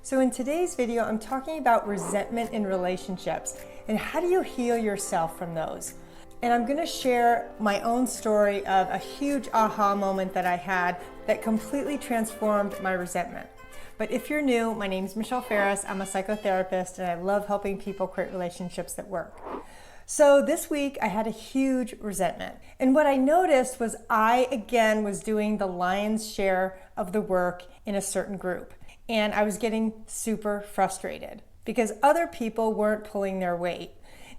So in today's video, I'm talking about resentment in relationships and how do you heal yourself from those. And I'm gonna share my own story of a huge aha moment that I had that completely transformed my resentment. But if you're new, my name is Michelle Ferris. I'm a psychotherapist and I love helping people create relationships that work. So this week I had a huge resentment. And what I noticed was I, again, was doing the lion's share of the work in a certain group. And I was getting super frustrated because other people weren't pulling their weight.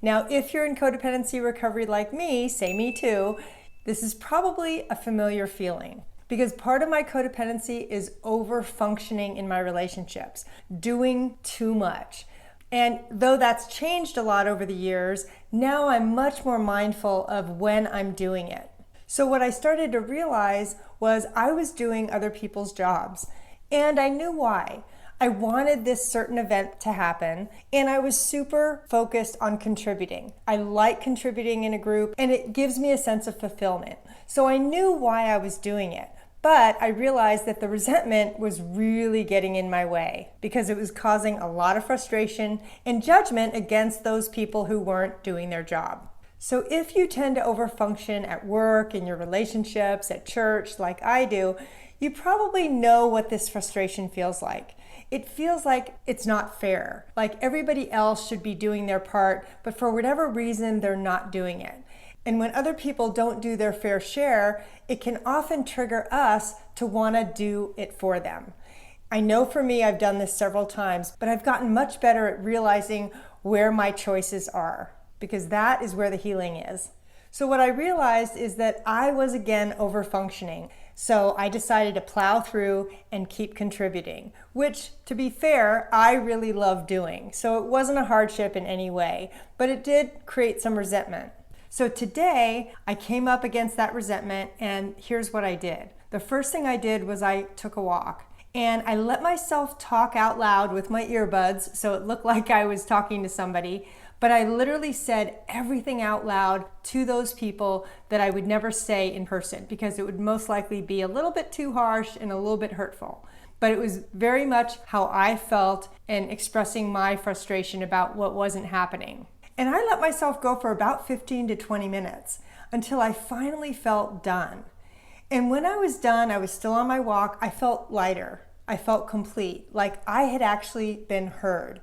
Now, if you're in codependency recovery like me, say me too, this is probably a familiar feeling. Because part of my codependency is over-functioning in my relationships, doing too much. And though that's changed a lot over the years, now I'm much more mindful of when I'm doing it. So what I started to realize was I was doing other people's jobs. And I knew why. I wanted this certain event to happen, and I was super focused on contributing. I like contributing in a group, and it gives me a sense of fulfillment. So I knew why I was doing it. But I realized that the resentment was really getting in my way because it was causing a lot of frustration and judgment against those people who weren't doing their job. So if you tend to overfunction at work, in your relationships, at church, like I do, you probably know what this frustration feels like. It feels like it's not fair, like everybody else should be doing their part, but for whatever reason, they're not doing it. And when other people don't do their fair share, it can often trigger us to want to do it for them. I know for me, I've done this several times, but I've gotten much better at realizing where my choices are, because that is where the healing is. So what I realized is that I was again over-functioning. So I decided to plow through and keep contributing, which, to be fair, I really love doing. So it wasn't a hardship in any way, but it did create some resentment. So today I came up against that resentment, and here's what I did. The first thing I did was I took a walk. And I let myself talk out loud with my earbuds so it looked like I was talking to somebody. But I literally said everything out loud to those people that I would never say in person because it would most likely be a little bit too harsh and a little bit hurtful. But it was very much how I felt and expressing my frustration about what wasn't happening. And I let myself go for about 15 to 20 minutes until I finally felt done. And when I was done, I was still on my walk, I felt lighter. I felt complete, like I had actually been heard.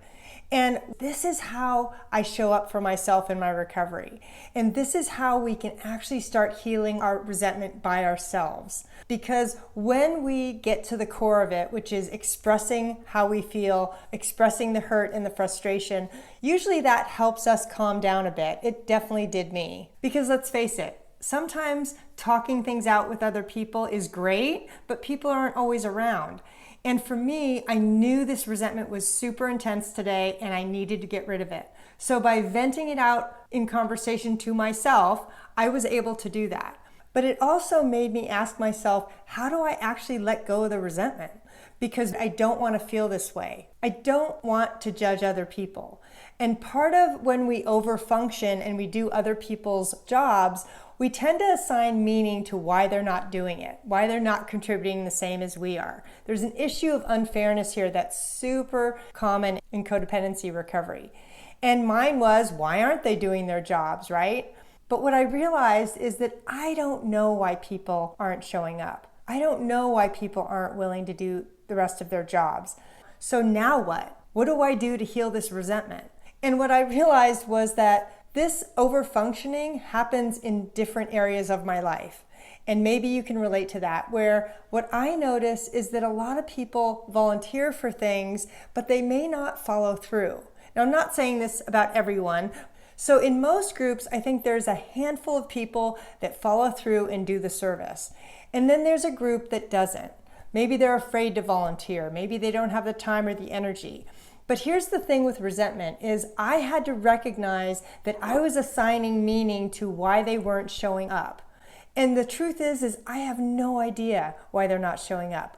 And this is how I show up for myself in my recovery. And this is how we can actually start healing our resentment by ourselves. Because when we get to the core of it, which is expressing how we feel, expressing the hurt and the frustration, usually that helps us calm down a bit. It definitely did me. Because let's face it, sometimes talking things out with other people is great, but people aren't always around. And for me, I knew this resentment was super intense today and I needed to get rid of it. So by venting it out in conversation to myself, I was able to do that. But it also made me ask myself, how do I actually let go of the resentment? Because I don't want to feel this way. I don't want to judge other people. And part of when we overfunction and we do other people's jobs, we tend to assign meaning to why they're not doing it, why they're not contributing the same as we are. There's an issue of unfairness here that's super common in codependency recovery. And mine was, why aren't they doing their jobs, right? But what I realized is that I don't know why people aren't showing up. I don't know why people aren't willing to do the rest of their jobs. So now what? What do I do to heal this resentment? And what I realized was that this overfunctioning happens in different areas of my life. And maybe you can relate to that, where what I notice is that a lot of people volunteer for things, but they may not follow through. Now, I'm not saying this about everyone. So in most groups, I think there's a handful of people that follow through and do the service. And then there's a group that doesn't. Maybe they're afraid to volunteer. Maybe they don't have the time or the energy. But here's the thing with resentment is I had to recognize that I was assigning meaning to why they weren't showing up. And the truth is I have no idea why they're not showing up.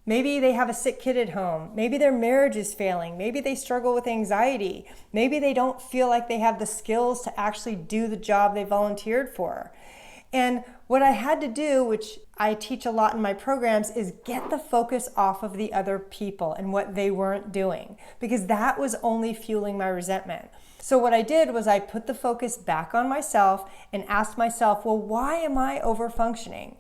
Maybe they have a sick kid at home. Maybe their marriage is failing. Maybe they struggle with anxiety. Maybe they don't feel like they have the skills to actually do the job they volunteered for. And what I had to do, which I teach a lot in my programs, is get the focus off of the other people and what they weren't doing, because that was only fueling my resentment. So what I did was I put the focus back on myself and asked myself, well, why am I over-functioning?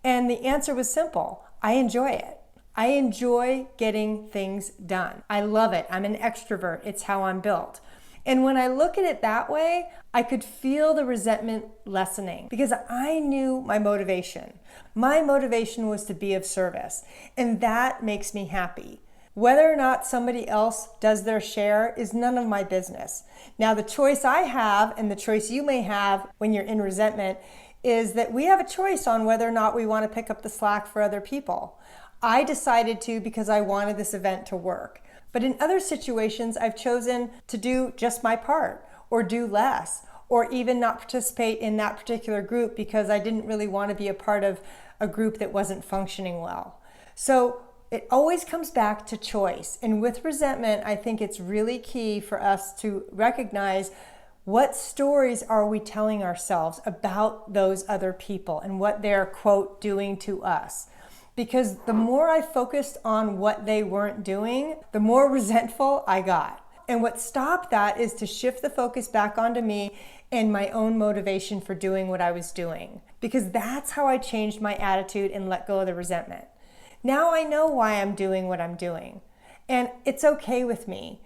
And the answer was simple. I enjoy it. I enjoy getting things done. I love it. I'm an extrovert. It's how I'm built. And when I look at it that way, I could feel the resentment lessening because I knew my motivation. My motivation was to be of service, and that makes me happy. Whether or not somebody else does their share is none of my business. Now, the choice I have and the choice you may have when you're in resentment is that we have a choice on whether or not we want to pick up the slack for other people. I decided to because I wanted this event to work. But in other situations, I've chosen to do just my part or do less or even not participate in that particular group because I didn't really want to be a part of a group that wasn't functioning well. So it always comes back to choice. And with resentment, I think it's really key for us to recognize what stories are we telling ourselves about those other people and what they're, quote, doing to us. Because the more I focused on what they weren't doing, the more resentful I got. And what stopped that is to shift the focus back onto me and my own motivation for doing what I was doing. Because that's how I changed my attitude and let go of the resentment. Now I know why I'm doing what I'm doing. And it's okay with me.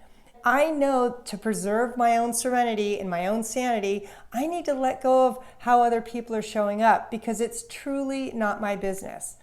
I know to preserve my own serenity and my own sanity, I need to let go of how other people are showing up because it's truly not my business.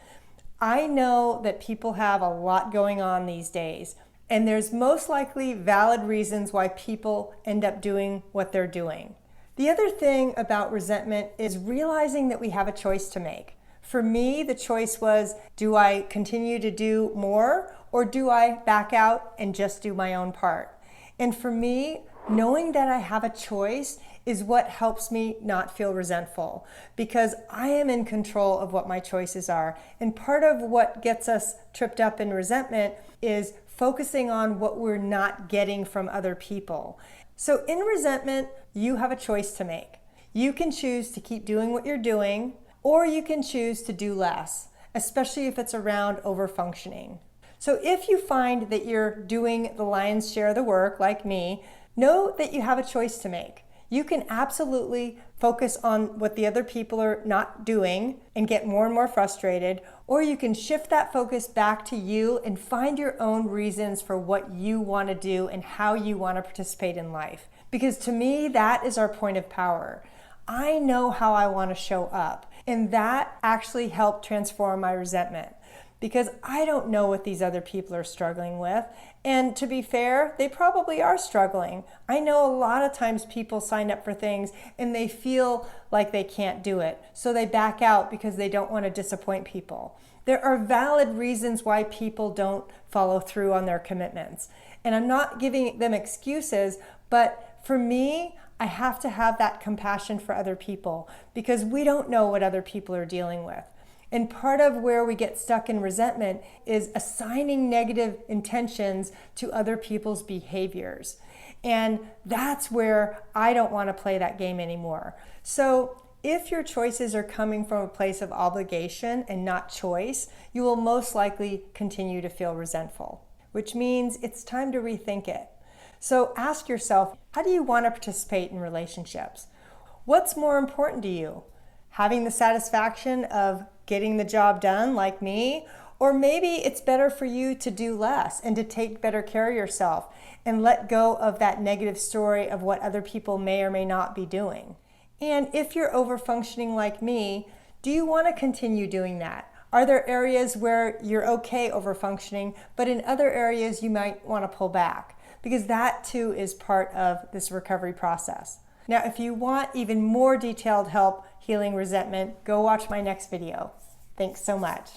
I know that people have a lot going on these days, and there's most likely valid reasons why people end up doing what they're doing. The other thing about resentment is realizing that we have a choice to make. For me, the choice was, do I continue to do more, or do I back out and just do my own part? And for me, knowing that I have a choice is what helps me not feel resentful because I am in control of what my choices are. And part of what gets us tripped up in resentment is focusing on what we're not getting from other people. So in resentment, you have a choice to make. You can choose to keep doing what you're doing, or you can choose to do less, especially if it's around over-functioning. So if you find that you're doing the lion's share of the work, like me, know that you have a choice to make. You can absolutely focus on what the other people are not doing and get more and more frustrated, or you can shift that focus back to you and find your own reasons for what you want to do and how you want to participate in life. Because to me, that is our point of power. I know how I want to show up, and that actually helped transform my resentment. Because I don't know what these other people are struggling with. And to be fair, they probably are struggling. I know a lot of times people sign up for things and they feel like they can't do it. So they back out because they don't want to disappoint people. There are valid reasons why people don't follow through on their commitments. And I'm not giving them excuses, but for me, I have to have that compassion for other people because we don't know what other people are dealing with. And part of where we get stuck in resentment is assigning negative intentions to other people's behaviors. And that's where I don't want to play that game anymore. So if your choices are coming from a place of obligation and not choice, you will most likely continue to feel resentful, which means it's time to rethink it. So ask yourself, how do you want to participate in relationships? What's more important to you? Having the satisfaction of getting the job done like me, or maybe it's better for you to do less and to take better care of yourself and let go of that negative story of what other people may or may not be doing. And if you're over-functioning like me, do you want to continue doing that? Are there areas where you're okay over-functioning, but in other areas you might want to pull back? Because that too is part of this recovery process. Now, if you want even more detailed help healing resentment, go watch my next video. Thanks so much.